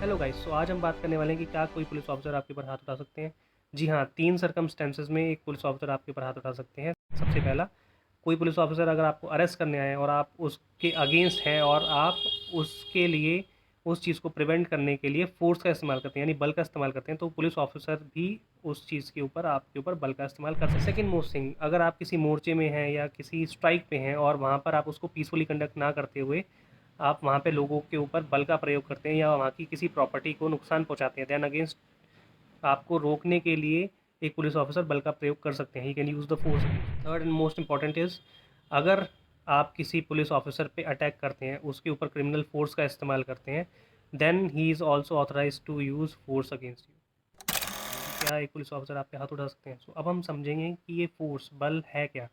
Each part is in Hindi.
हेलो गाइस, तो आज हम बात करने वाले हैं कि क्या कोई पुलिस ऑफिसर आपके ऊपर हाथ उठा सकते हैं। जी हाँ, 3 सर्कमस्टेंसेस में एक पुलिस ऑफिसर आपके ऊपर हाथ उठा सकते हैं। सबसे पहला, कोई पुलिस ऑफिसर अगर आपको अरेस्ट करने आए और आप उसके अगेंस्ट हैं और आप उसके लिए उस चीज़ को प्रिवेंट करने के लिए फ़ोर्स का इस्तेमाल करते हैं, यानी बल का इस्तेमाल करते हैं, तो पुलिस ऑफिसर भी उस चीज़ के ऊपर आपके ऊपर बल का इस्तेमाल कर सकते हैं। सेकंड मोस्ट थिंग, अगर आप किसी मोर्चे में हैं या किसी स्ट्राइक पे हैं और वहाँ पर आप उसको पीसफुली कंडक्ट ना करते हुए आप वहाँ पे लोगों के ऊपर बल का प्रयोग करते हैं या वहाँ की किसी प्रॉपर्टी को नुकसान पहुँचाते हैं, देन अगेंस्ट आपको रोकने के लिए एक पुलिस ऑफिसर बल का प्रयोग कर सकते हैं। He can use the force. Third and most important is, अगर आप किसी पुलिस ऑफिसर पे अटैक करते हैं, उसके ऊपर क्रिमिनल फोर्स का इस्तेमाल करते हैं, then he is also authorise to use force against you. क्या एक पुलिस ऑफिसर आप पे हाथ उठा सकते हैं? सो अब हम समझेंगे कि ये फोर्स बल है क्या।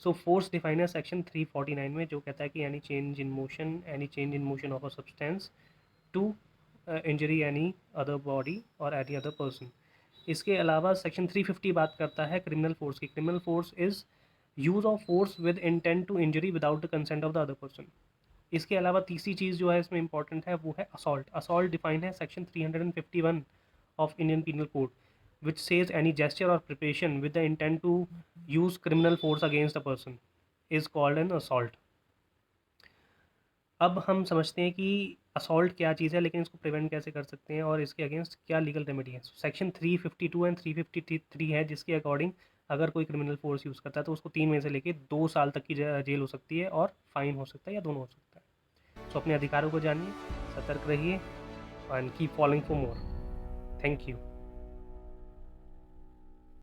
सो फोर्स डिफाइन है सेक्शन 349 में, जो कहता है कि any change in motion of a substance to injury any other body और एनी अदर पर्सन। इसके अलावा सेक्शन 350 बात करता है क्रिमिनल फोर्स की। Criminal force is use of force with intent to injury without the consent of the other person. इसके अलावा तीसरी चीज़ जो है इसमें इंपॉर्टेंट है वो है असॉल्ट। असॉल्ट डिफाइन है section 351 of Indian penal code, which says any gesture or preparation with the intent to use criminal force against a person is called an assault। अब हम समझते हैं कि असॉल्ट क्या चीज़ है, लेकिन इसको प्रिवेंट कैसे कर सकते हैं और इसके अगेंस्ट क्या लीगल रेमेडी है। सेक्शन 352 एंड 353 है, जिसके अकॉर्डिंग अगर कोई क्रिमिनल फोर्स यूज़ करता है तो उसको 3 महीने से लेकर 2 साल तक की जेल हो सकती है और फाइन हो सकता है या दोनों हो सकता है। सो अपने अधिकारों को जानिए, सतर्क रहिए and keep following for more. Thank you.